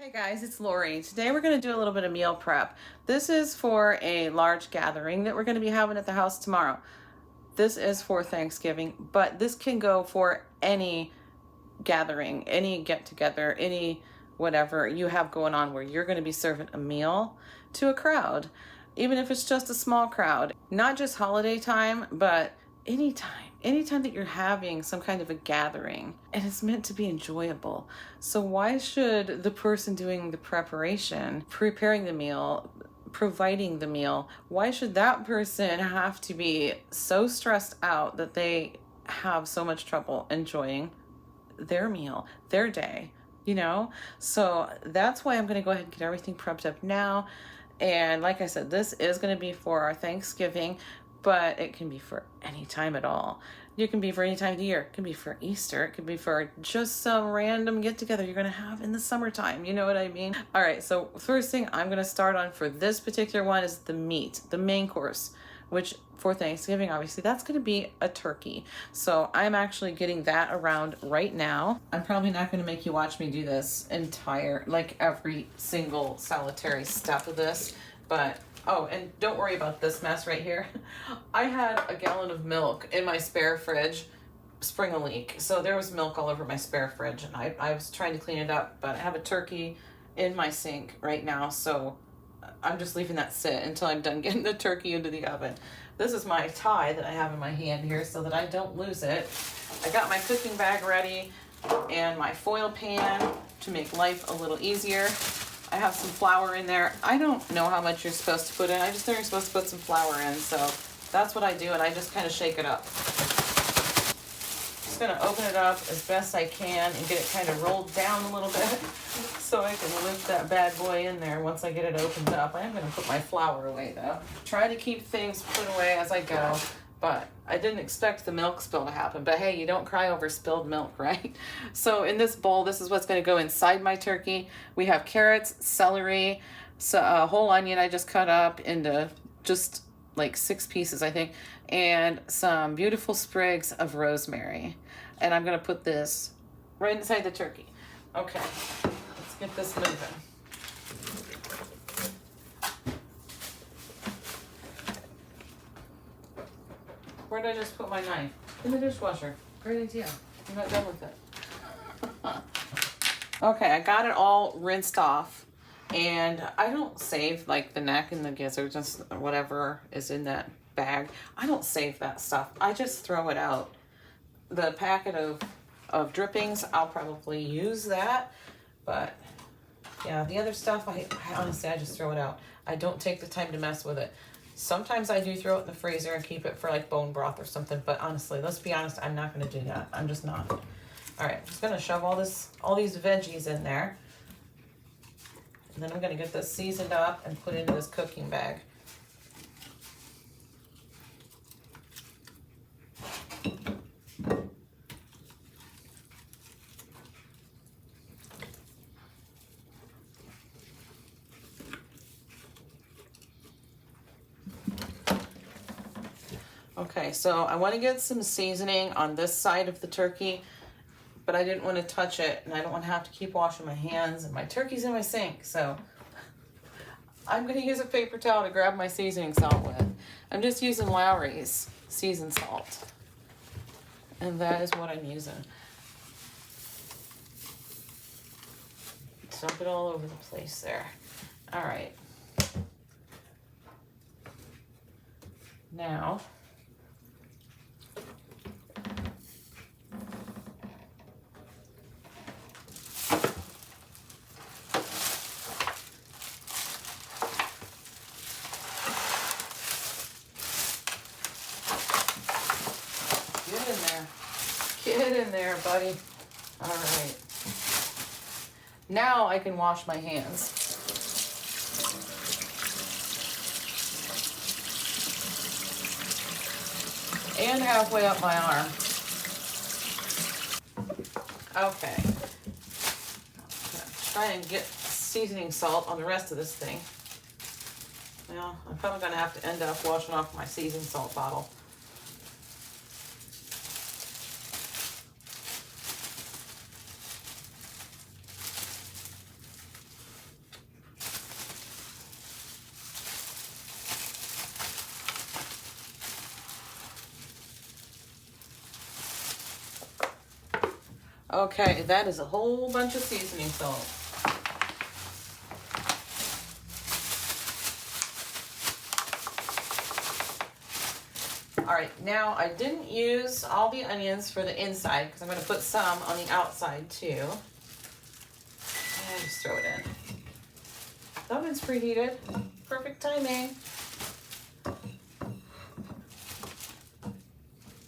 Hey guys, it's Lori. Today we're going to do a little bit of meal prep. This is for a large gathering that we're going to be having at the house tomorrow. This is for Thanksgiving, but this can go for any gathering, any get together, any whatever you have going on where you're going to be serving a meal to a crowd, even if it's just a small crowd. Not just holiday time, but anytime that you're having some kind of a gathering, and it's meant to be enjoyable. So why should the person doing the preparation, preparing the meal, providing the meal, why should that person have to be so stressed out that they have so much trouble enjoying their meal, their day, you know? So that's why I'm going to go ahead and get everything prepped up now. And like I said, this is going to be for our Thanksgiving, but it can be for any time at all. You can be for any time of the year. It can be for Easter. It could be for just some random get together you're going to have in the summertime. You know what I mean? All right. So first thing I'm going to start on for this particular one is the meat, the main course, which for Thanksgiving, obviously, that's going to be a turkey. So I'm actually getting that around right now. I'm probably not going to make you watch me do this like every single solitary step of this, but oh, and don't worry about this mess right here. I had a gallon of milk in my spare fridge spring a leak. So there was milk all over my spare fridge, and I was trying to clean it up, but I have a turkey in my sink right now, so I'm just leaving that sit until I'm done getting the turkey into the oven. This is my tie that I have in my hand here so that I don't lose it. I got my cooking bag ready and my foil pan to make life a little easier. I have some flour in there. I don't know how much you're supposed to put in. I just know you're supposed to put some flour in, so that's what I do, and I just kind of shake it up. Just gonna open it up as best I can and get it kind of rolled down a little bit so I can lift that bad boy in there once I get it opened up. I am gonna put my flour away though. Try to keep things put away as I go, but I didn't expect the milk spill to happen. But hey, you don't cry over spilled milk, right? So in this bowl, this is what's gonna go inside my turkey. We have carrots, celery, so a whole onion I just cut up into just like 6 pieces, I think, and some beautiful sprigs of rosemary. And I'm gonna put this right inside the turkey. Okay, let's get this moving. Where did I just put my knife? In the dishwasher. Great idea. I'm not done with it. Okay, I got it all rinsed off. And I don't save like the neck and the gizzard, just whatever is in that bag. I don't save that stuff. I just throw it out. The packet of drippings, I'll probably use that. But yeah, the other stuff, I honestly, I just throw it out. I don't take the time to mess with it. Sometimes I do throw it in the freezer and keep it for like bone broth or something. But honestly, let's be honest, I'm not going to do that. I'm just not. All right, I'm just going to shove all these veggies in there. And then I'm going to get this seasoned up and put into this cooking bag. Okay, so I want to get some seasoning on this side of the turkey, but I didn't want to touch it, and I don't want to have to keep washing my hands, and my turkey's in my sink, so I'm going to use a paper towel to grab my seasoning salt with. I'm just using Lowry's seasoned salt, and that is what I'm using. Dump it all over the place there. All right. Now, get in there, buddy. All right. Now I can wash my hands. And halfway up my arm. Okay. Try and get seasoning salt on the rest of this thing. Well, I'm probably going to have to end up washing off my seasoning salt bottle. Okay, that is a whole bunch of seasoning salt. All right, now I didn't use all the onions for the inside because I'm going to put some on the outside too. And just throw it in. The oven's preheated. Perfect timing.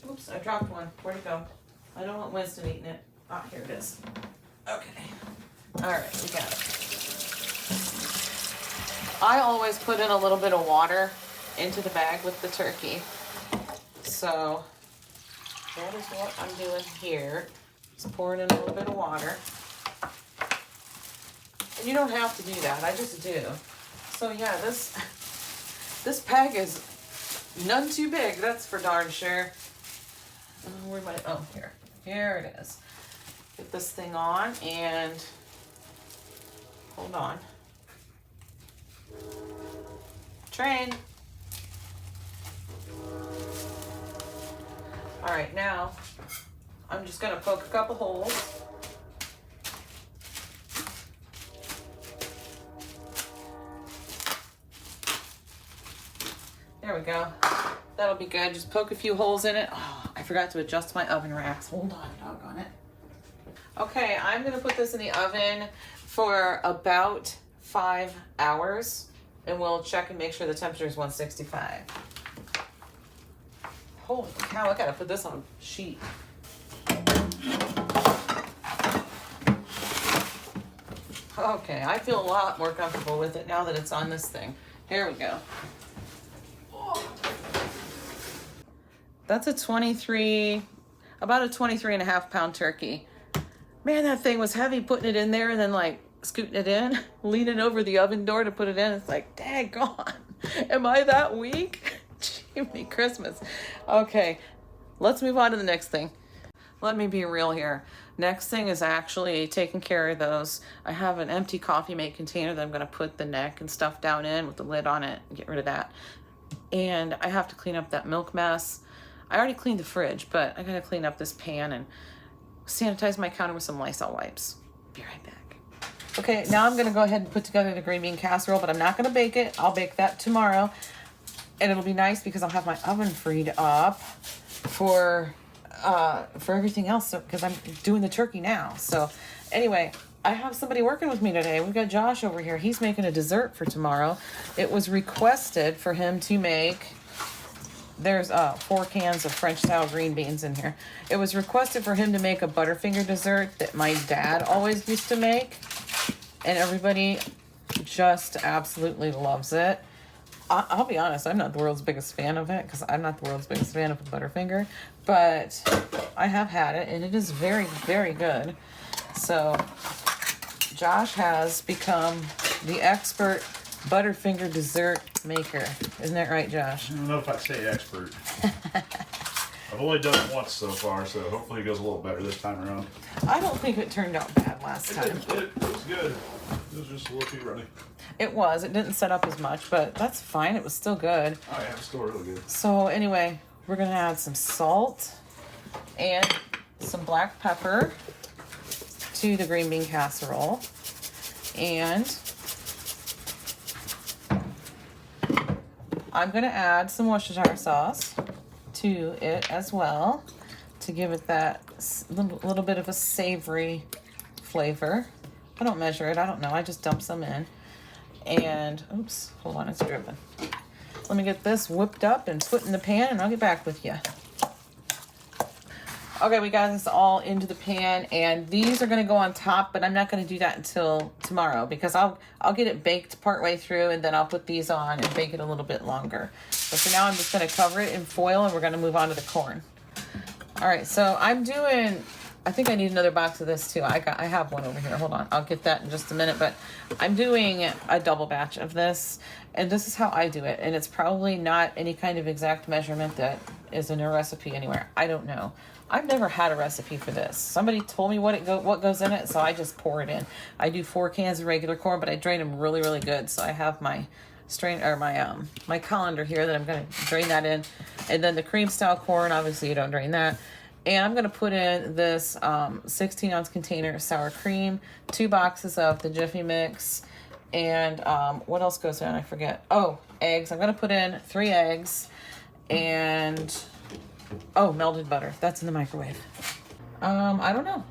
Oops, I dropped one. Where'd it go? I don't want Winston eating it. Ah, here it is. Okay. All right, we got it. I always put in a little bit of water into the bag with the turkey. So that is what I'm doing here. Just pouring in a little bit of water. And you don't have to do that, I just do. So yeah, this bag is none too big, that's for darn sure. Where am I? Oh, here. Here it is. Get this thing on and hold on. Train. All right, now I'm just gonna poke a couple holes. There we go. That'll be good. Just poke a few holes in it. Oh, I forgot to adjust my oven racks. Hold on, doggone it. Okay, I'm gonna put this in the oven for about 5 hours, and we'll check and make sure the temperature is 165. Holy cow, I gotta put this on a sheet. Okay, I feel a lot more comfortable with it now that it's on this thing. Here we go. That's about a 23 and a half pound turkey. Man, that thing was heavy putting it in there and then like scooting it in, leaning over the oven door to put it in. It's like, daggone, am I that weak? Jiminy Christmas. Okay, let's move on to the next thing. Let me be real here. Next thing is actually taking care of those. I have an empty coffee mate container that I'm gonna put the neck and stuff down in with the lid on it and get rid of that. And I have to clean up that milk mess. I already cleaned the fridge, but I gotta clean up this pan and sanitize my counter with some Lysol wipes. Be right back. Okay, now I'm gonna go ahead and put together the green bean casserole, but I'm not gonna bake it. I'll bake that tomorrow. And it'll be nice because I'll have my oven freed up for everything else, because I'm doing the turkey now. So anyway, I have somebody working with me today. We've got Josh over here. He's making a dessert for tomorrow. It was requested for him to make, there's 4 cans of French style green beans in here. It was requested for him to make a Butterfinger dessert that my dad always used to make, and everybody just absolutely loves it. I'll be honest, I'm not the world's biggest fan of it because I'm not the world's biggest fan of a Butterfinger, but I have had it and it is very, very good. So Josh has become the expert Butterfinger dessert maker. Isn't that right, Josh? I don't know if I'd say expert. I've only done it once so far, so hopefully it goes a little better this time around. I don't think it turned out bad last time. It was good. It was just a little too runny. It was. It didn't set up as much, but that's fine. It was still good. Oh yeah, it's still really good. So anyway, we're going to add some salt and some black pepper to the green bean casserole. And I'm going to add some Worcestershire sauce to it as well to give it that little bit of a savory flavor. I don't measure it. I don't know. I just dump some in. And, oops, hold on, it's dripping. Let me get this whipped up and put in the pan, and I'll get back with you. Okay, we got this all into the pan, and these are going to go on top, but I'm not going to do that until tomorrow because I'll get it baked partway through, and then I'll put these on and bake it a little bit longer. But for now, I'm just going to cover it in foil, and we're going to move on to the corn. All right, so I'm doing, I think I need another box of this too. I have one over here. Hold on, I'll get that in just a minute. But I'm doing a double batch of this, and this is how I do it. And it's probably not any kind of exact measurement that is in a recipe anywhere. I don't know. I've never had a recipe for this. Somebody told me what goes in it, so I just pour it in. I do 4 cans of regular corn, but I drain them really, really good. So I have my strain or my colander here that I'm going to drain that in, and then the cream style corn. Obviously, you don't drain that. And I'm going to put in this 16-ounce container of sour cream, 2 boxes of the Jiffy Mix, and what else goes in? I forget. Oh, eggs. I'm going to put in 3 eggs and, oh, melted butter. That's in the microwave. I don't know.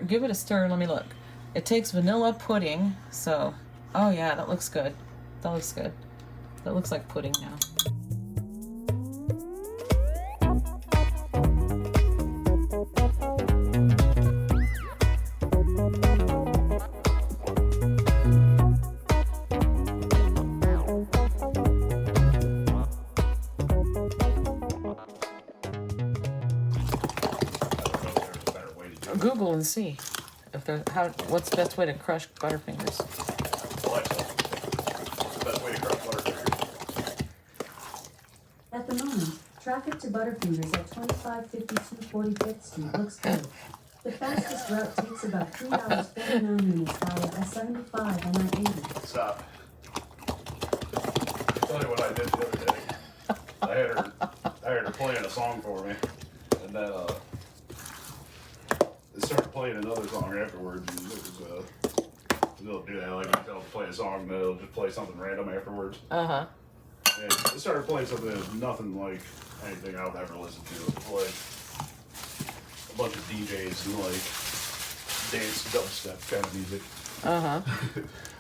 Give it a stir. Let me look. It takes vanilla pudding. So, oh yeah, that looks good. That looks good. That looks like pudding now. Google and see if there's what's the best way to crush Butterfingers. Alexa, what's the best way to crush Butterfingers? At the moment, traffic to Butterfingers at 2552 45th Street looks good. The fastest route takes about 3 hours 49 minutes via S75 and I-80. Stop. I'll tell you what I did the other day. I had her playing a song for me, and then it started playing another song afterwards, and it was it'll do that, like you tell it to play a song, and then it'll just play something random afterwards. Uh-huh. And it started playing something that's nothing like anything I've ever listened to. Like a bunch of DJs and like dance dubstep kind of music. Uh-huh.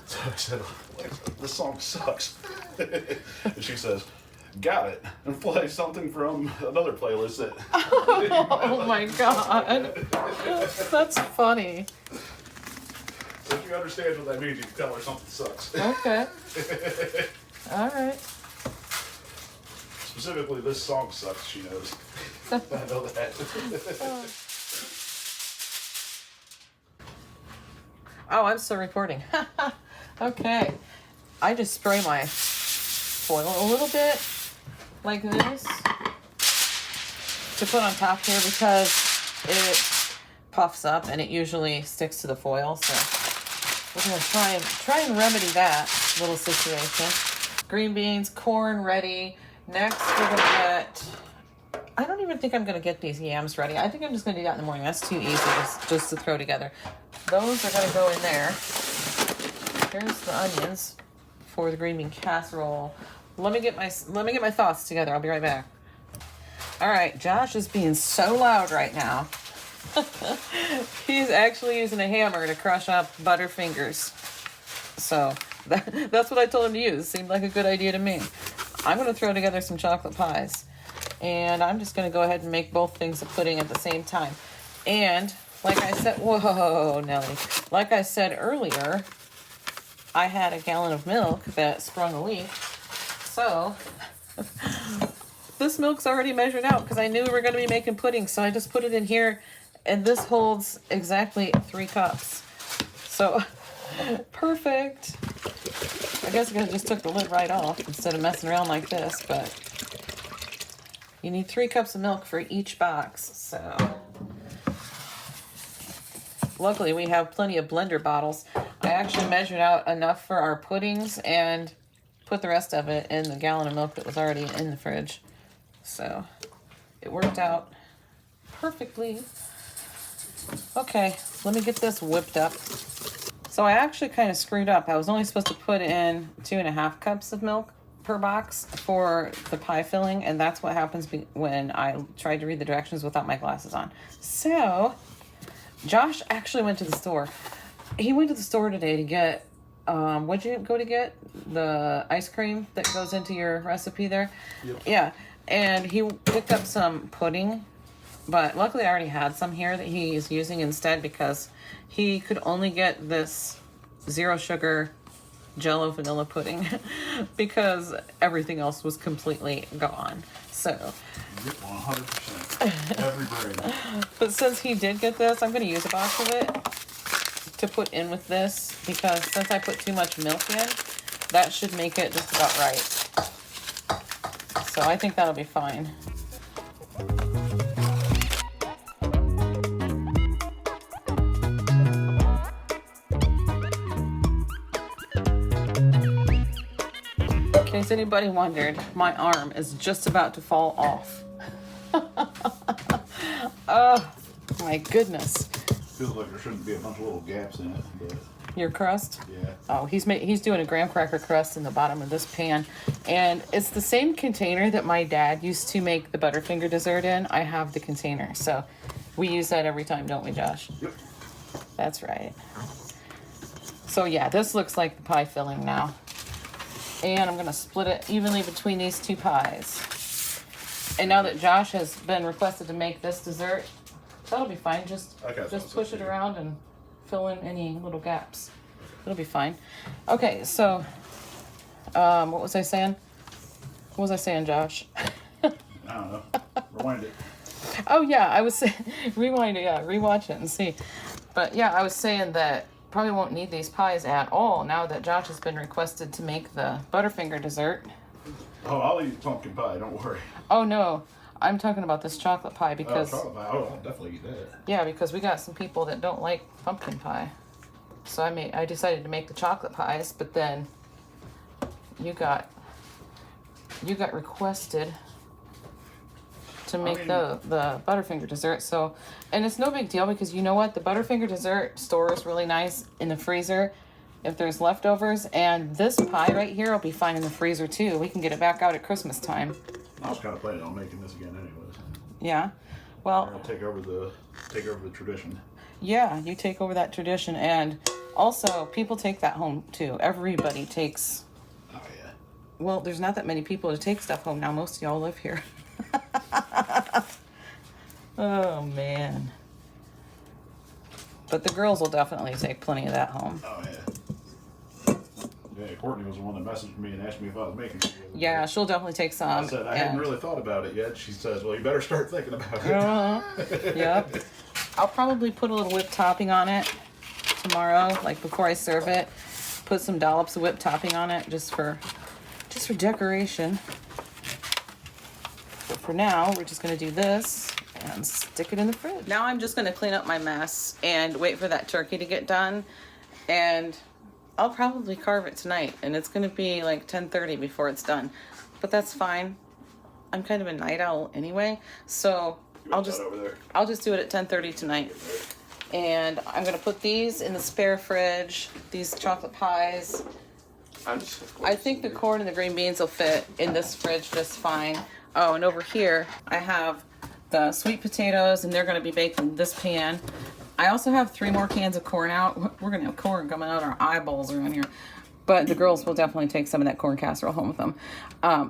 So I said, Alexa, this song sucks. And she says, got it. And play something from another playlist that... Oh my god. That's funny. So if you understand what that means, you can tell her something sucks. Okay. Alright. Specifically, this song sucks, she knows. I know that. Oh, I'm still recording. Okay. I just spray my foil a little bit like this to put on top here because it puffs up and it usually sticks to the foil. So we're gonna try and remedy that little situation. Green beans, corn ready. Next we're gonna get, I don't even think I'm gonna get these yams ready. I think I'm just gonna do that in the morning. That's too easy just to throw together. Those are gonna go in there. Here's the onions for the green bean casserole. Let me get my thoughts together. I'll be right back. All right, Josh is being so loud right now. He's actually using a hammer to crush up Butterfingers. So that's what I told him to use. Seemed like a good idea to me. I'm going to throw together some chocolate pies. And I'm just going to go ahead and make both things of pudding at the same time. And like I said, whoa, Nelly. Like I said earlier, I had a gallon of milk that sprung a leak. So this milk's already measured out because I knew we were going to be making pudding. So I just put it in here. And this holds exactly 3 cups. So perfect. I guess I just took the lid right off instead of messing around like this, but you need 3 cups of milk for each box. So luckily we have plenty of blender bottles. I actually measured out enough for our puddings and put the rest of it in the gallon of milk that was already in the fridge. So it worked out perfectly. Okay, let me get this whipped up. So I actually kind of screwed up. I was only supposed to put in 2.5 cups of milk per box for the pie filling, and that's what happens when I tried to read the directions without my glasses on. So Josh actually went to the store. He went to the store today to get, what'd you go to get? The ice cream that goes into your recipe there? Yep. Yeah, and he picked up some pudding, but luckily I already had some here that he's using instead because he could only get this 0 sugar Jello vanilla pudding because everything else was completely gone. So 100%. Every brain. But since he did get this, I'm going to use a box of it to put in with this because since I put too much milk in, that should make it just about right. So I think that'll be fine. In case anybody wondered, my arm is just about to fall off. Oh, my goodness. Feels like there shouldn't be a bunch of little gaps in it, but Your crust? yeah. Oh, he's doing a graham cracker crust in the bottom of this pan. And it's the same container that my dad used to make the Butterfinger dessert in. I have the container. So we use that every time, don't we, Josh? Yep. That's right. So yeah, this looks like the pie filling now. And I'm going to split it evenly between these two pies. And now that Josh has been requested to make this dessert, that'll be fine. Just push it around and fill in any little gaps. It'll be fine. Okay, so what was I saying? What was I saying, Josh? I don't know. Rewind it. Oh yeah, I was saying rewind it, yeah, rewatch it and see. But yeah, I was saying that probably won't need these pies at all now that Josh has been requested to make the Butterfinger dessert. Oh, I'll eat pumpkin pie, don't worry. Oh no, I'm talking about this chocolate pie because chocolate pie. Oh, I'll definitely eat that. yeah, because we got some people that don't like pumpkin pie. So I decided to make the chocolate pies, but then you got requested to make the Butterfinger dessert. So, and it's no big deal because you know what? The Butterfinger dessert stores really nice in the freezer if there's leftovers, and this pie right here will be fine in the freezer too. We can get it back out at Christmas time. I was kind of planning on making this again anyways. Yeah. Well, I'll take over the tradition. yeah, you take over that tradition, and also people take that home too. Everybody takes. Oh yeah. Well, there's not that many people to take stuff home now. Most of y'all live here. Oh man. But the girls will definitely take plenty of that home. Oh yeah. Yeah, Courtney was the one that messaged me and asked me if I was making it. Yeah, she'll definitely take some. I said I hadn't really thought about it yet. She says, "Well, you better start thinking about it." Yep. I'll probably put a little whipped topping on it tomorrow, like before I serve it. Put some dollops of whipped topping on it just for decoration. But for now, we're just gonna do this and stick it in the fridge. Now I'm just gonna clean up my mess and wait for that turkey to get done. And I'll probably carve it tonight, and it's gonna be like 10:30 before it's done. But that's fine. I'm kind of a night owl anyway, so I'll just do it at 10:30 tonight. And I'm gonna put these in the spare fridge. These chocolate pies. I think the corn and the green beans will fit in this fridge just fine. Oh, and over here I have the sweet potatoes, and they're gonna be baked in this pan. I also have 3 more cans of corn out. We're gonna have corn coming out our eyeballs around here. But the girls will definitely take some of that corn casserole home with them.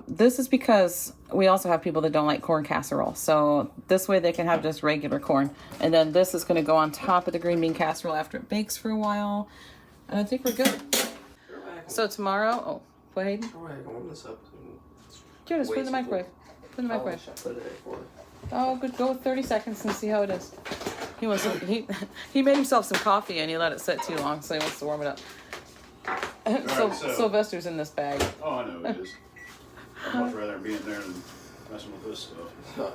This is because we also have people that don't like corn casserole. So this way they can have just regular corn. And then this is gonna go on top of the green bean casserole after it bakes for a while. And I think we're good. So tomorrow, go ahead. Alright, warm this up. Here, just put it in the microwave. Put it in the microwave. Oh, good. Go with 30 seconds and see how it is. He made himself some coffee and he let it sit too long, so he wants to warm it up. So Sylvester's in this bag. Oh, I know it is. I'd much rather be in there than messing with this stuff.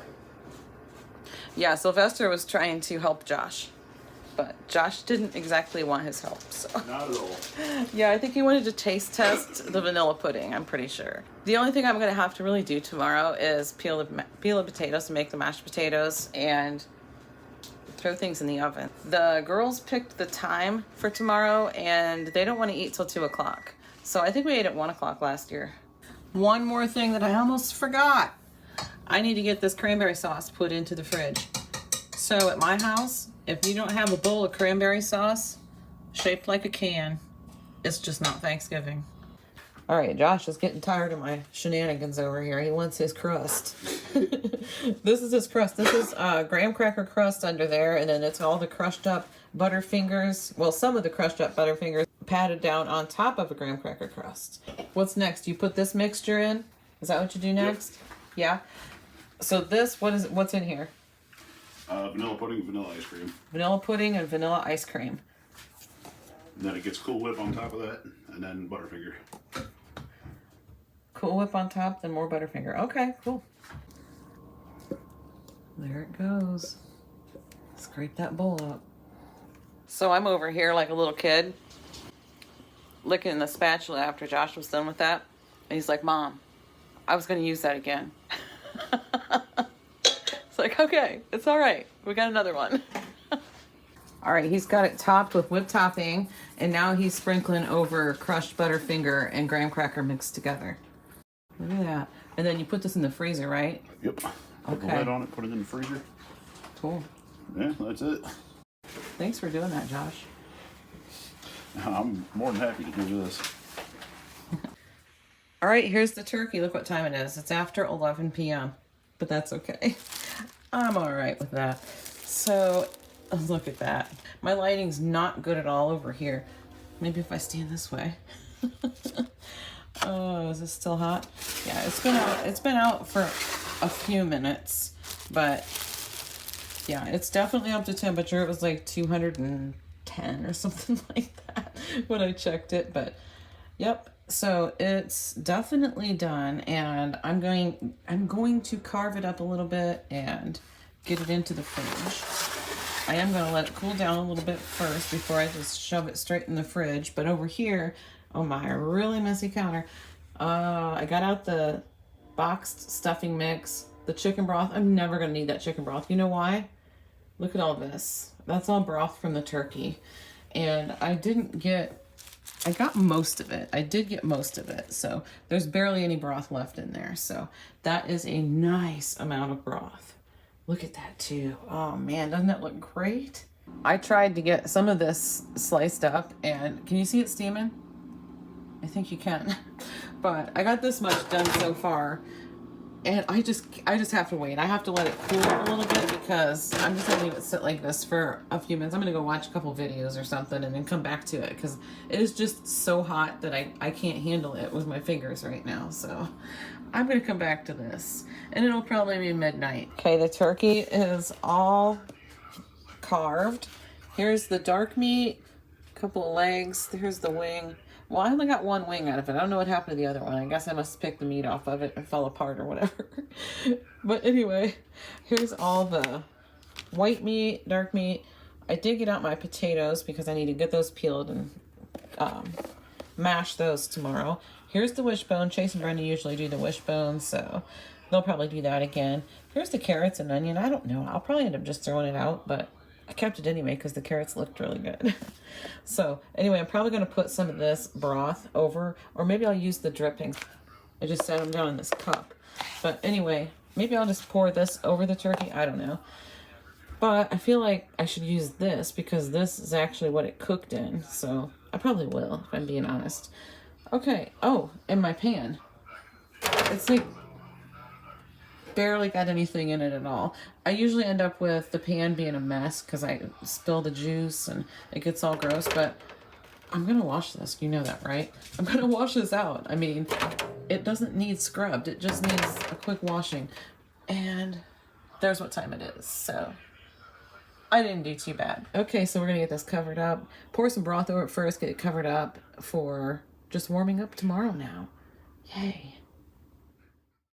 Yeah, Sylvester was trying to help Josh, but Josh didn't exactly want his help. So. Not at all. Yeah, I think he wanted to taste test the vanilla pudding, I'm pretty sure. The only thing I'm going to have to really do tomorrow is peel the potatoes and make the mashed potatoes and throw things in the oven. The girls picked the time for tomorrow, and they don't want to eat till 2 o'clock. So I think we ate at 1 o'clock last year. One more thing that I almost forgot. I need to get this cranberry sauce put into the fridge. So at my house, if you don't have a bowl of cranberry sauce shaped like a can, it's just not Thanksgiving. All right, Josh is getting tired of my shenanigans over here. He wants his crust. This is his crust. This is graham cracker crust under there, and then it's all the crushed up Butterfingers. Well, some of the crushed up Butterfingers patted down on top of a graham cracker crust. What's next? You put this mixture in? Is that what you do next? Yep. Yeah. So this, what's in here? Vanilla pudding, vanilla ice cream. Vanilla pudding and vanilla ice cream. And then it gets Cool Whip on top of that, and then Butterfinger. Cool Whip on top, then more Butterfinger. Okay, cool. There it goes. Scrape that bowl up. So I'm over here like a little kid, licking the spatula after Josh was done with that. And he's like, Mom, I was going to use that again. So like, okay, it's all right. We got another one. All right, he's got it topped with whipped topping, and now he's sprinkling over crushed Butterfinger and graham cracker mixed together. Look at that. And then you put this in the freezer, right? Yep. Put the lid on it, put it in the freezer. Cool. Yeah, that's it. Thanks for doing that, Josh. I'm more than happy to do this. All right, here's the turkey. Look what time it is. It's after 11 p.m., but that's okay. I'm all right with that. So, look at that. My lighting's not good at all over here. Maybe if I stand this way. Oh, is this still hot? Yeah, it's been out for a few minutes, but yeah, it's definitely up to temperature. It was like 210 or something like that when I checked it, but yep. So it's definitely done, and I'm going to carve it up a little bit and get it into the fridge. I am going to let it cool down a little bit first before I just shove it straight in the fridge. But over here, oh my, really messy counter. I got out the boxed stuffing mix, the chicken broth. I'm never going to need that chicken broth. You know why? Look at all this. That's all broth from the turkey. And I got most of it. I did get most of it. So there's barely any broth left in there. So that is a nice amount of broth. Look at that too. Oh man, doesn't that look great? I tried to get some of this sliced up, and can you see it steaming? I think you can. But I got this much done so far, and I just have to wait. I have to let it cool a little bit because I'm just gonna leave it sit like this for a few minutes. I'm gonna go watch a couple videos or something and then come back to it because it is just so hot that I can't handle it with my fingers right now. So I'm gonna come back to this, and it'll probably be midnight. Okay, the turkey is all carved. Here's the dark meat, a couple of legs. Here's the wing. Well, I only got one wing out of it. I don't know what happened to the other one. I guess I must pick the meat off of it and fell apart or whatever. But anyway, here's all the white meat, dark meat. I did get out my potatoes because I need to get those peeled and mash those tomorrow. Here's the wishbone. Chase and Brenda usually do the wishbone, so they'll probably do that again. Here's the carrots and onion. I don't know. I'll probably end up just throwing it out, but I kept it anyway because the carrots looked really good. So anyway, I'm probably going to put some of this broth over, or maybe I'll use the drippings. I just set them down in this cup. But anyway, maybe I'll just pour this over the turkey. I don't know. But I feel like I should use this because this is actually what it cooked in. So I probably will, if I'm being honest. Okay. Oh, and my pan. It's like barely got anything in it at all. I usually end up with the pan being a mess because I spill the juice and it gets all gross, but I'm gonna wash this. You know that, right? I'm gonna wash this out. I mean, it doesn't need scrubbed. It just needs a quick washing. And there's what time it is. So I didn't do too bad. Okay, so we're gonna get this covered up. Pour some broth over it first, get it covered up for just warming up tomorrow now. Yay.